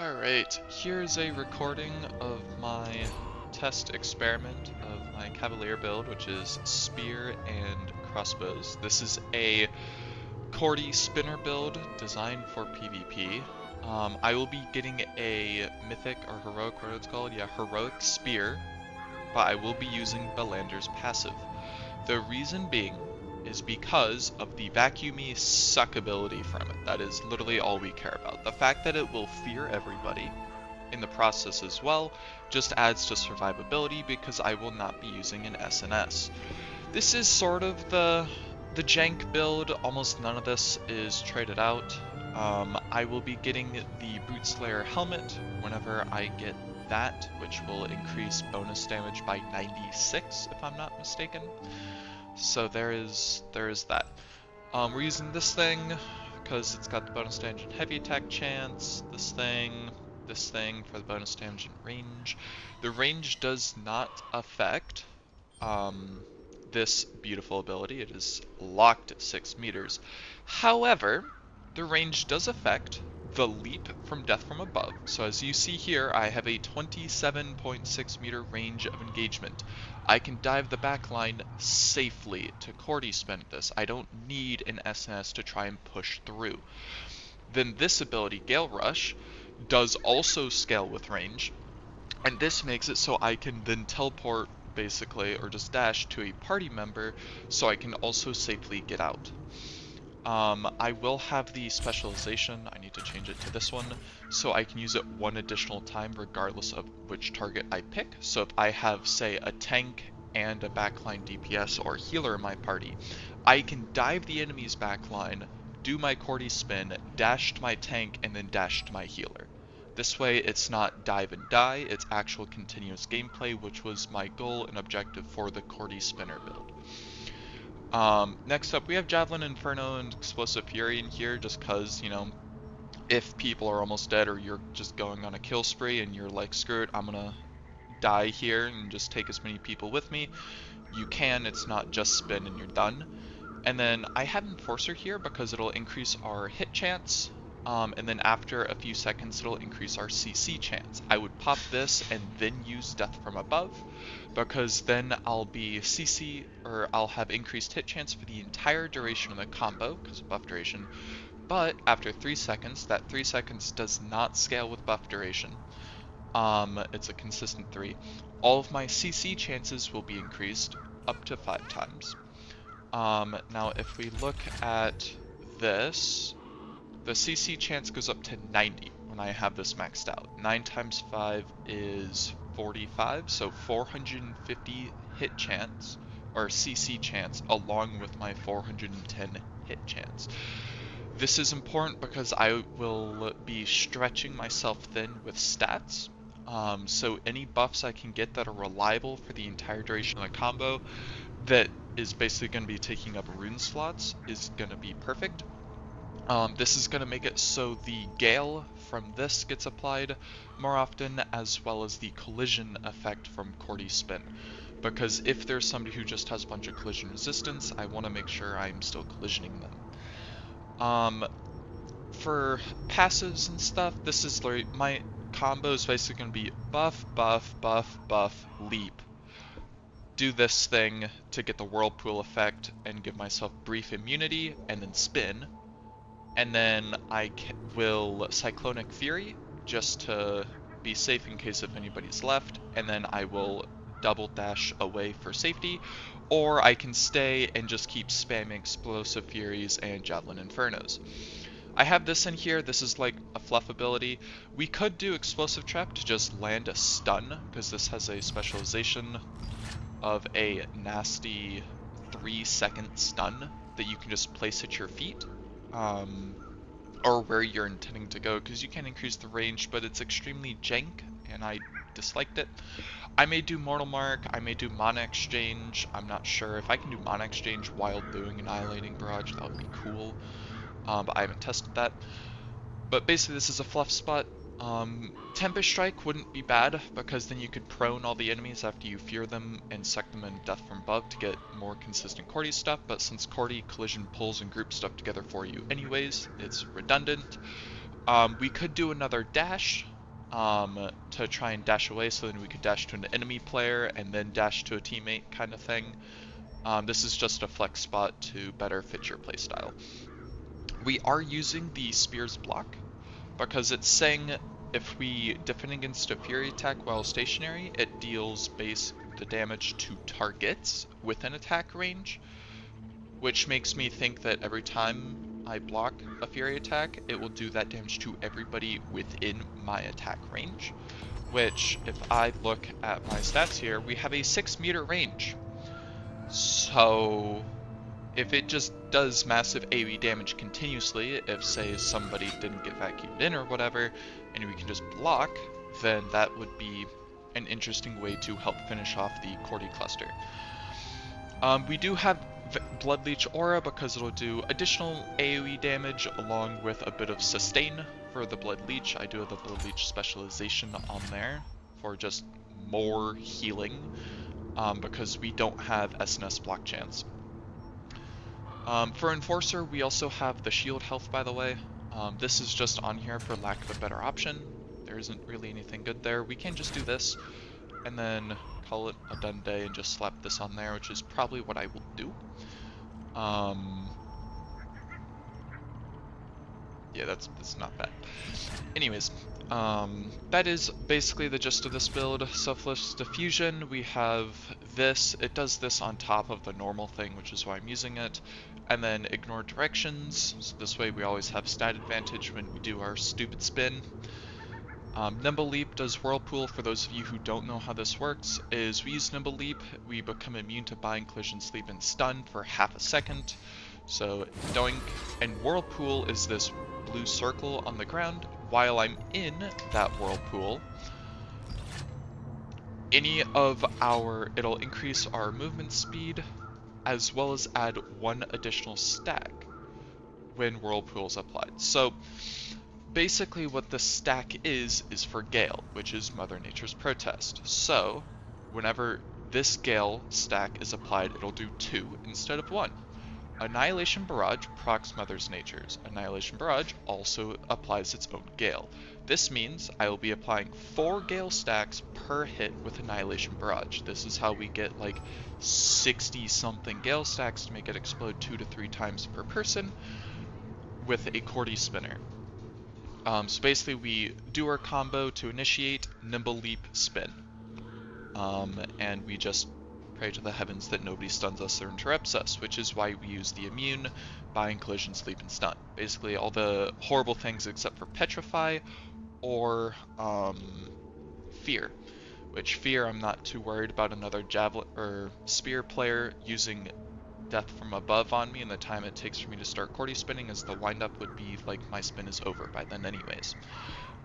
Alright, here's a recording of my test experiment of my Cavalier build, which is spear and crossbows. This is a Cordy spinner build designed for PvP. I will be getting a mythic or heroic, what it's called? Yeah, heroic spear, but I will be using Belander's passive. The reason being is because of the vacuumy suck ability from it. That is literally all we care about. The fact that it will fear everybody in the process as well just adds to survivability because I will not be using an SNS. This is sort of the jank build. Almost none of this is traded out. I will be getting the Boot Slayer helmet whenever I get that, which will increase bonus damage by 96 if I'm not mistaken. So there is that. We're using this thing because it's got the bonus damage and heavy attack chance. This thing for the bonus damage and range. The range does not affect this beautiful ability. It is locked at 6 meters. However, the range does affect the leap from death from above. So as you see here, I have a 27.6 meter range of engagement. I can dive the back line safely to Cordy spin this. I don't need an SNS to try and push through. Then this ability, Gale Rush, does also scale with range, and this makes it so I can then teleport basically, or just dash to a party member so I can also safely get out. I will have the specialization. I need to change it to this one so I can use it one additional time regardless of which target I pick. So if I have, say, a tank and a backline DPS or healer in my party, I can dive the enemy's backline, do my Cordy spin, dash to my tank, and then dash to my healer. This way it's not dive and die, it's actual continuous gameplay, which was my goal and objective for the Cordy spinner build. Next up, we have Javelin Inferno and Explosive Fury in here, just cause, you know, if people are almost dead or you're just going on a kill spree and you're like, screw it, I'm gonna die here and just take as many people with me, you can, it's not just spin and you're done. And then I have Enforcer here because it'll increase our hit chance, and then after a few seconds it'll increase our CC chance. I would pop this and then use Death from Above, because then I'll be CC, or I'll have increased hit chance for the entire duration of the combo, because of buff duration, but after 3 seconds, that 3 seconds does not scale with buff duration. It's a consistent 3. All of my CC chances will be increased up to 5 times. Now if we look at this, the CC chance goes up to 90 when I have this maxed out. 9 times 5 is 45, so 450 hit chance, or CC chance, along with my 410 hit chance. This is important because I will be stretching myself thin with stats, so any buffs I can get that are reliable for the entire duration of the combo, that is basically going to be taking up rune slots, is going to be perfect. This is going to make it so the Gale from this gets applied more often, as well as the collision effect from Cordy Spin. Because if there's somebody who just has a bunch of collision resistance, I want to make sure I'm still collisioning them. For passives and stuff, this is like, my combo is basically going to be buff, buff, buff, buff, leap. Do this thing to get the whirlpool effect and give myself brief immunity, and then spin. And then I will Cyclonic Fury, just to be safe in case if anybody's left, and then I will double dash away for safety, or I can stay and just keep spamming Explosive Furies and Javelin Infernos. I have this in here. This is like a fluff ability. We could do Explosive Trap to just land a stun, because this has a specialization of a nasty 3-second stun that you can just place at your feet, or where you're intending to go, because you can increase the range, but it's extremely jank, and I disliked it. I may do Mortal Mark, I may do Mana Exchange. I'm not sure. If I can do Mana Exchange while doing Annihilating Barrage, that would be cool, but I haven't tested that. But basically this is a fluff spot. Tempest Strike wouldn't be bad, because then you could prone all the enemies after you fear them and suck them in Death from Above to get more consistent Cordy stuff, but since Cordy collision pulls and groups stuff together for you anyways, it's redundant. We could do another dash, to try and dash away, so then we could dash to an enemy player and then dash to a teammate kind of thing. This is just a flex spot to better fit your playstyle. We are using the Spear's block because it's saying if we defend against a Fury attack while stationary, it deals the damage to targets within attack range, which makes me think that every time I block a Fury attack, it will do that damage to everybody within my attack range, which, if I look at my stats here, we have a 6-meter range. So if it just does massive AoE damage continuously, if say somebody didn't get vacuumed in or whatever, and we can just block, then that would be an interesting way to help finish off the Cordy cluster. We do have Blood Leech Aura because it'll do additional AoE damage along with a bit of sustain for the Blood Leech. I do have the Blood Leech specialization on there for just more healing because we don't have SNS block chance. For Enforcer, we also have the shield health, by the way. This is just on here for lack of a better option. There isn't really anything good there. We can just do this and then call it a done day and just slap this on there, which is probably what I will do. Yeah, that's not bad. Anyways, that is basically the gist of this build. Selfless Diffusion, we have this. It does this on top of the normal thing, which is why I'm using it. And then Ignore Directions, so this way we always have stat advantage when we do our stupid spin. Nimble Leap does Whirlpool. For those of you who don't know how this works, is we use Nimble Leap, we become immune to Bind, Collision, Sleep, and Stun for half a second. So doink, and Whirlpool is this blue circle on the ground. While I'm in that Whirlpool, it'll increase our movement speed as well as add 1 additional stack when Whirlpool is applied. So basically what the stack is for Gale, which is Mother Nature's protest. So whenever this Gale stack is applied, it'll do 2 instead of 1. Annihilation Barrage procs Mother Nature's. Annihilation Barrage also applies its own Gale. This means I will be applying 4 Gale stacks per hit with Annihilation Barrage. This is how we get like 60 something Gale stacks to make it explode 2 to 3 times per person with a Cordy Spinner. So basically we do our combo to initiate, Nimble Leap, Spin. And we just pray to the heavens that nobody stuns us or interrupts us, which is why we use the immune, Bind, Collision, Sleep, and Stun. Basically all the horrible things except for Petrify or Fear. Which Fear, I'm not too worried about another Javelin or Spear player using Death from Above on me, and the time it takes for me to start Cordy spinning, as the windup would be like my spin is over by then anyways.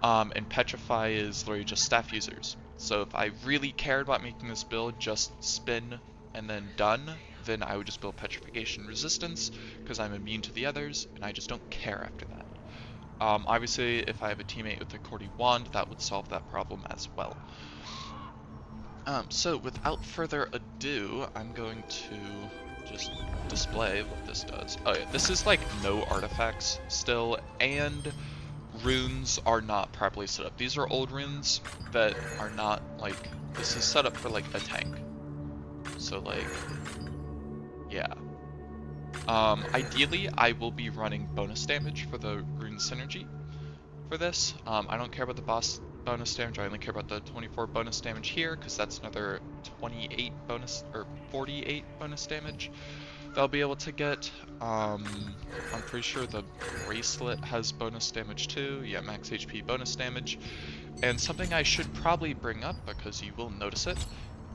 And Petrify is literally just staff users. So if I really cared about making this build just spin and then done, then I would just build Petrification Resistance, because I'm immune to the others, and I just don't care after that. Obviously, if I have a teammate with a Cordy Wand, that would solve that problem as well. So without further ado, I'm going to just display what this does. Oh yeah, this is like no artifacts still, and runes are not properly set up. These are old runes that are not like, this is set up for like a tank. So like, yeah. Ideally, I will be running bonus damage for the rune synergy for this. I don't care about the boss bonus damage, I only care about the 24 bonus damage here, because that's another 28 bonus, or 48 bonus damage that I'll be able to get. I'm pretty sure the bracelet has bonus damage too. Yeah, max HP bonus damage. And something I should probably bring up, because you will notice it,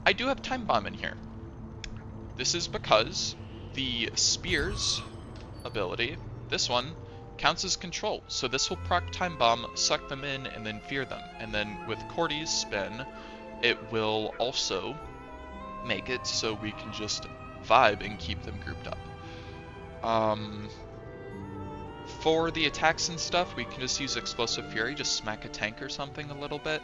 I do have Time Bomb in here. This is because the Spear's ability, this one, counts as control. So this will proc Time Bomb, suck them in, and then fear them. And then with Cordy's spin, it will also make it so we can just vibe and keep them grouped up. For the attacks and stuff, we can just use Explosive Fury, just smack a tank or something a little bit,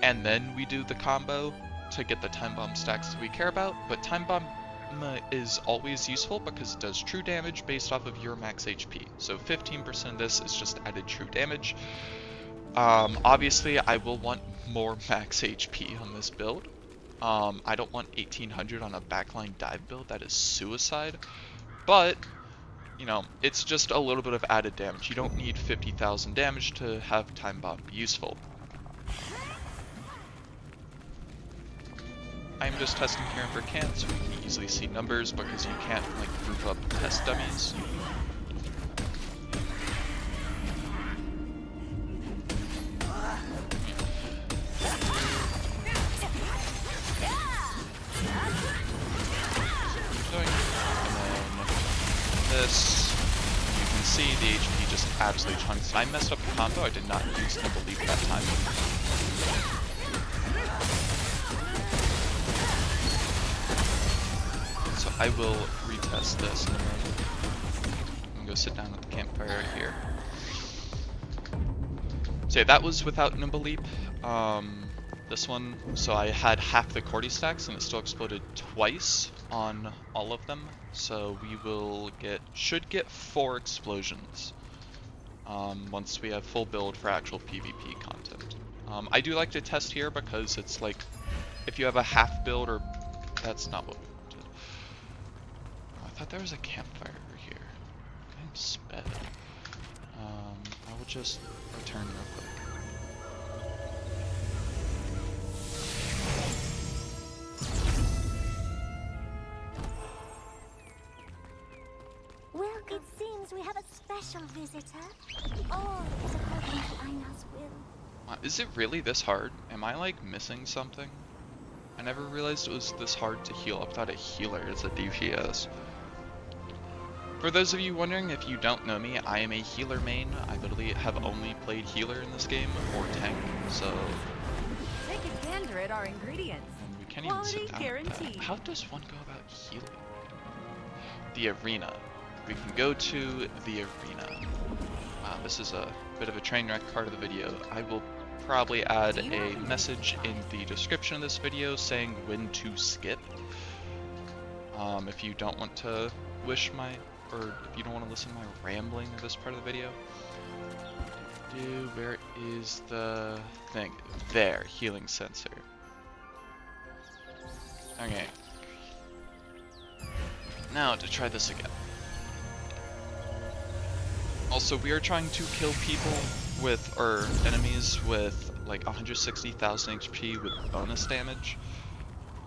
and then we do the combo to get the Time Bomb stacks that we care about. But Time Bomb is always useful because it does true damage based off of your max HP. So 15% of this is just added true damage. Obviously, I will want more max HP on this build. I don't want 1800 on a backline dive build. That is suicide. But, you know, it's just a little bit of added damage. You don't need 50,000 damage to have Time Bomb be useful. I'm just testing here for cans, so we can easily see numbers because you can't like group up test dummies. This, you can see the HP just absolutely chunks. I messed up the combo. I did not use Nimble Leap that time. So I will retest this in a moment. I'm gonna go sit down at the campfire right here. So yeah, that was without Nimble Leap. This one, so I had half the Cordy stacks and it still exploded twice on all of them. So we will should get 4 explosions once we have full build for actual PvP content. I do like to test here because it's like, if you have a half build or, that's not what we wanted. I thought there was a campfire over here. I'm sped. I will just return real quick. It seems we have a special visitor. All is according to Einar's will. Is it really this hard? Am I like missing something? I never realized it was this hard to heal. I thought a healer is a DPS. For those of you wondering, if you don't know me, I am a healer main. I literally have only played healer in this game, or tank, so... Take a gander at our ingredients. And we can't even sit down with that. How does one go about healing? The arena. We can go to the arena. Wow, this is a bit of a train wreck part of the video. I will probably add a message in the description of this video saying when to skip. If you don't want to wish my, or if you don't want to listen to my rambling of this part of the video. Where is the thing? There, healing sensor. Okay. Now to try this again. Also, we are trying to kill people with, or enemies with, like 160,000 HP with bonus damage.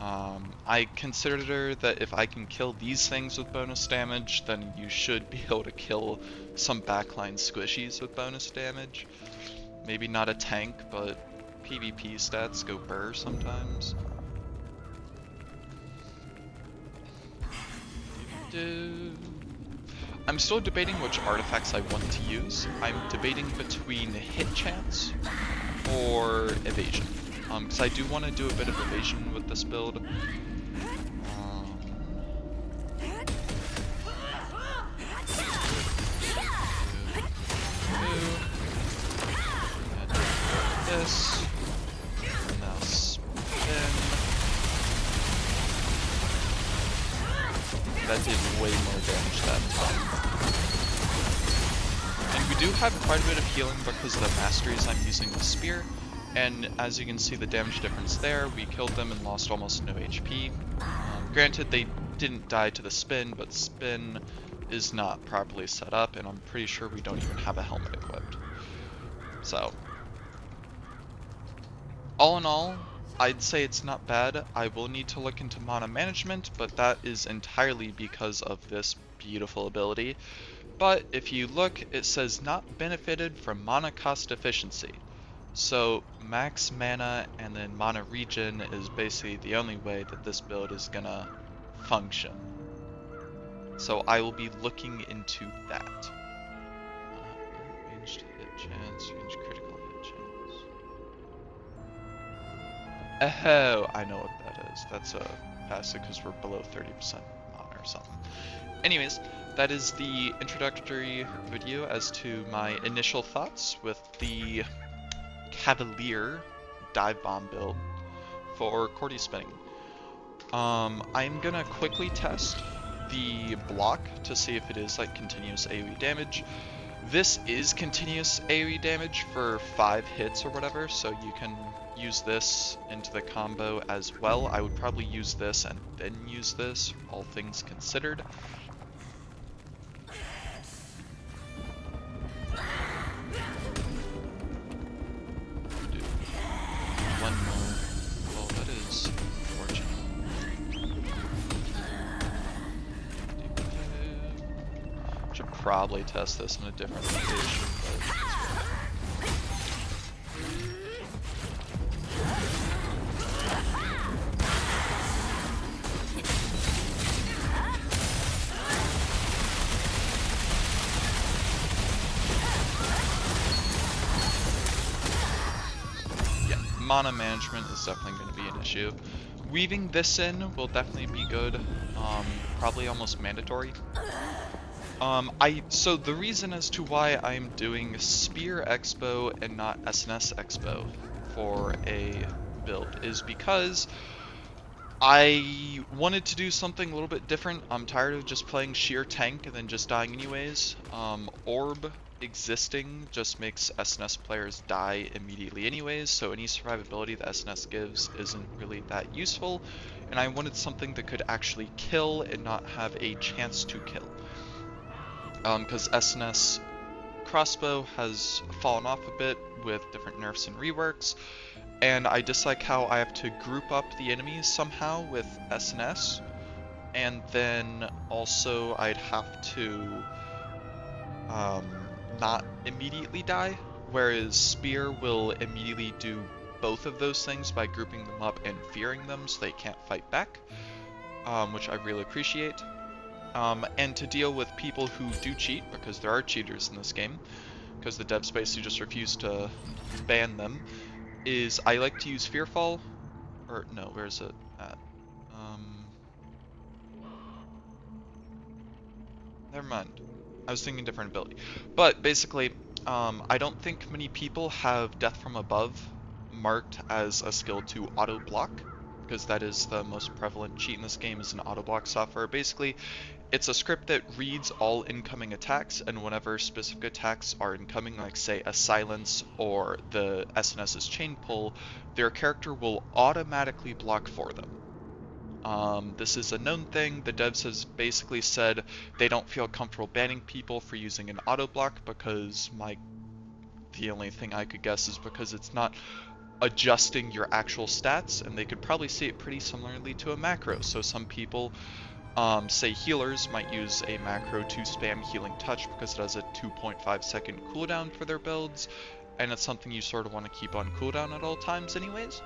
I consider that if I can kill these things with bonus damage, then you should be able to kill some backline squishies with bonus damage. Maybe not a tank, but PvP stats go burr sometimes. I'm still debating which artifacts I want to use. I'm debating between hit chance or evasion. Because I do want to do a bit of evasion with this build. And this. And now spin. That did way more damage that time. And we do have quite a bit of healing because of the masteries I'm using with Spear. And as you can see the damage difference there, we killed them and lost almost no HP. Granted, they didn't die to the spin, but spin is not properly set up, and I'm pretty sure we don't even have a helmet equipped. So, all in all, I'd say it's not bad. I will need to look into mana management, but that is entirely because of this beautiful ability. But if you look, it says not benefited from mana cost efficiency. So max mana and then mana regen is basically the only way that this build is gonna function. So I will be looking into that. Ranged hit chance, ranged critical hit chance. Oh, I know what that is. That's a passive because we're below 30% mana or something. Anyways, that is the introductory video as to my initial thoughts with the Cavalier dive bomb build for Cordy spinning. I'm gonna quickly test the block to see if it is like continuous AoE damage. This is continuous AoE damage for 5 hits or whatever, so you can use this into the combo as well. I would probably use this and then use this, all things considered. Do one more. Well, that is unfortunate. Should probably test this in a different location, but mana management is definitely going to be an issue. Weaving this in will definitely be good, probably almost mandatory. So the reason as to why I'm doing Spear Expo and not SNS Expo for a build is because I wanted to do something a little bit different. I'm tired of just playing sheer tank and then just dying anyways. Orb existing just makes SNS players die immediately anyways, so any survivability that SNS gives isn't really that useful, and I wanted something that could actually kill and not have a chance to kill. Because SNS crossbow has fallen off a bit with different nerfs and reworks, and I dislike how I have to group up the enemies somehow with SNS, and then also I'd have to not immediately die, whereas Spear will immediately do both of those things by grouping them up and fearing them so they can't fight back, which I really appreciate. And to deal with people who do cheat, because there are cheaters in this game, because the devs basically just refuse to ban them, is I like to use Fearfall, or no, where's it at? Never mind. I was thinking different ability. But basically, I don't think many people have Death from Above marked as a skill to auto-block, because that is the most prevalent cheat in this game, is an auto-block software. Basically, it's a script that reads all incoming attacks, and whenever specific attacks are incoming, like say a silence or the SNS's chain pull, their character will automatically block for them. This is a known thing. The devs has basically said they don't feel comfortable banning people for using an auto block because the only thing I could guess is because it's not adjusting your actual stats, and they could probably see it pretty similarly to a macro. So some people, say healers, might use a macro to spam Healing Touch because it has a 2.5 second cooldown for their builds, and it's something you sort of want to keep on cooldown at all times anyways.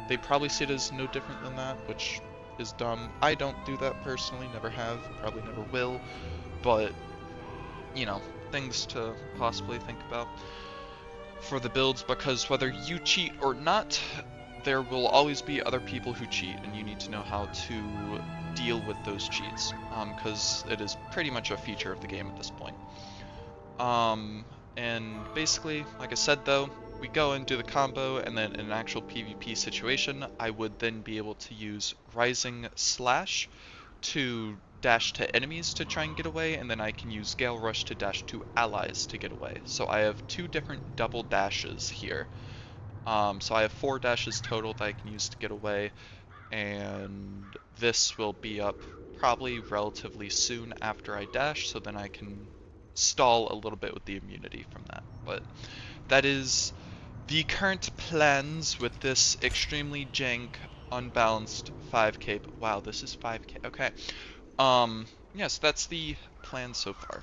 They probably see it as no different than that, which is dumb. I don't do that personally, never have, probably never will, but, you know, things to possibly think about for the builds, because whether you cheat or not, there will always be other people who cheat, and you need to know how to deal with those cheats, because it is pretty much a feature of the game at this point. And basically, like I said though, we go and do the combo, and then in an actual PvP situation, I would then be able to use Rising Slash to dash to enemies to try and get away, and then I can use Gale Rush to dash to allies to get away. So I have 2 different double dashes here. So I have 4 dashes total that I can use to get away, and this will be up probably relatively soon after I dash, so then I can stall a little bit with the immunity from that. But that is the current plans with this extremely jank, unbalanced 5k. Wow, this is 5k. Okay. Yes, that's the plan so far.